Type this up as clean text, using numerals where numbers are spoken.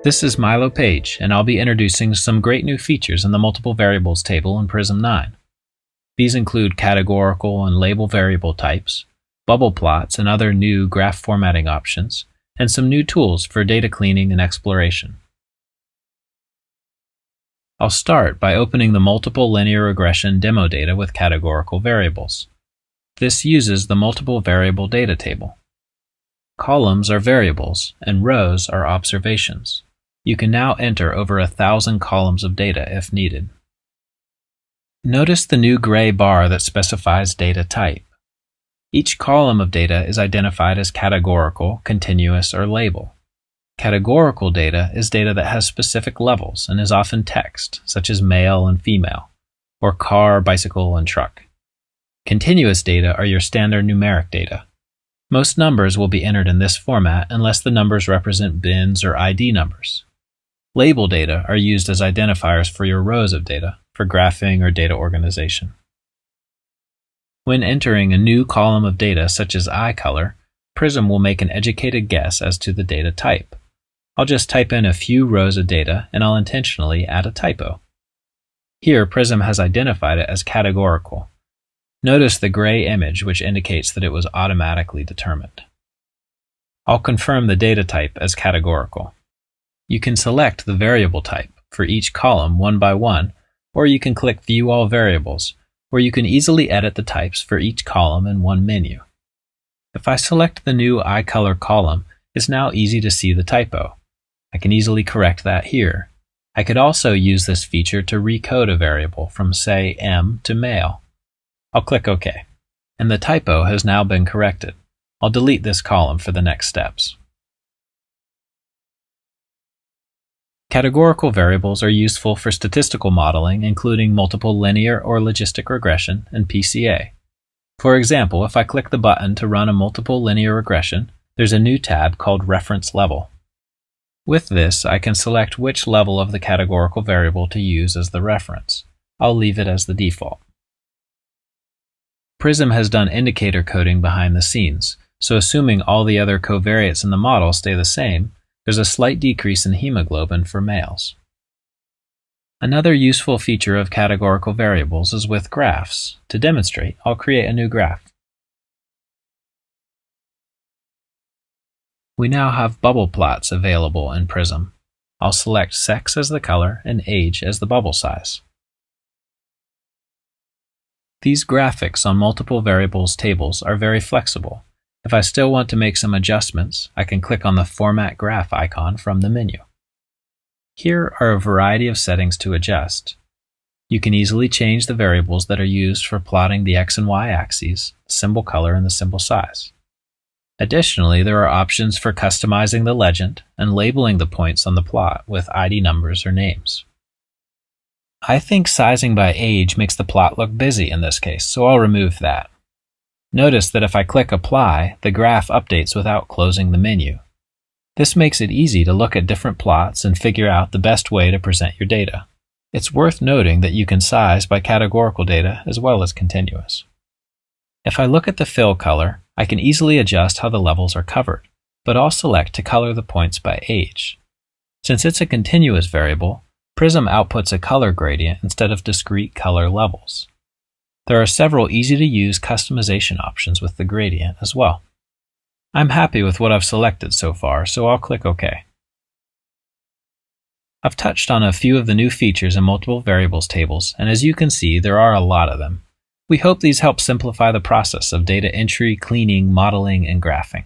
This is Milo Page, and I'll be introducing some great new features in the multiple variables table in Prism9. These include categorical and label variable types, bubble plots and other new graph formatting options, and some new tools for data cleaning and exploration. I'll start by opening the multiple linear regression demo data with categorical variables. This uses the multiple variable data table. Columns are variables, and rows are observations. You can now enter over 1,000 columns of data if needed. Notice the new gray bar that specifies data type. Each column of data is identified as categorical, continuous, or label. Categorical data is data that has specific levels and is often text, such as male and female, or car, bicycle, and truck. Continuous data are your standard numeric data. Most numbers will be entered in this format unless the numbers represent bins or ID numbers. Label data are used as identifiers for your rows of data, for graphing or data organization. When entering a new column of data such as eye color, Prism will make an educated guess as to the data type. I'll just type in a few rows of data and I'll intentionally add a typo. Here, Prism has identified it as categorical. Notice the gray image which indicates that it was automatically determined. I'll confirm the data type as categorical. You can select the variable type for each column one by one, or you can click View All Variables, where you can easily edit the types for each column in one menu. If I select the new eye color column, it's now easy to see the typo. I can easily correct that here. I could also use this feature to recode a variable from, say, M to male. I'll click OK, and the typo has now been corrected. I'll delete this column for the next steps. Categorical variables are useful for statistical modeling, including multiple linear or logistic regression and PCA. For example, if I click the button to run a multiple linear regression, there's a new tab called Reference Level. With this, I can select which level of the categorical variable to use as the reference. I'll leave it as the default. Prism has done indicator coding behind the scenes, so assuming all the other covariates in the model stay the same, there's a slight decrease in hemoglobin for males. Another useful feature of categorical variables is with graphs. To demonstrate, I'll create a new graph. We now have bubble plots available in Prism. I'll select sex as the color and age as the bubble size. These graphics on multiple variables tables are very flexible. If I still want to make some adjustments, I can click on the Format Graph icon from the menu. Here are a variety of settings to adjust. You can easily change the variables that are used for plotting the X and Y axes, the symbol color, and the symbol size. Additionally, there are options for customizing the legend and labeling the points on the plot with ID numbers or names. I think sizing by age makes the plot look busy in this case, so I'll remove that. Notice that if I click Apply, the graph updates without closing the menu. This makes it easy to look at different plots and figure out the best way to present your data. It's worth noting that you can size by categorical data as well as continuous. If I look at the fill color, I can easily adjust how the levels are covered, but I'll select to color the points by age. Since it's a continuous variable, Prism outputs a color gradient instead of discrete color levels. There are several easy-to-use customization options with the gradient as well. I'm happy with what I've selected so far, so I'll click OK. I've touched on a few of the new features in multiple variables tables, and as you can see, there are a lot of them. We hope these help simplify the process of data entry, cleaning, modeling, and graphing.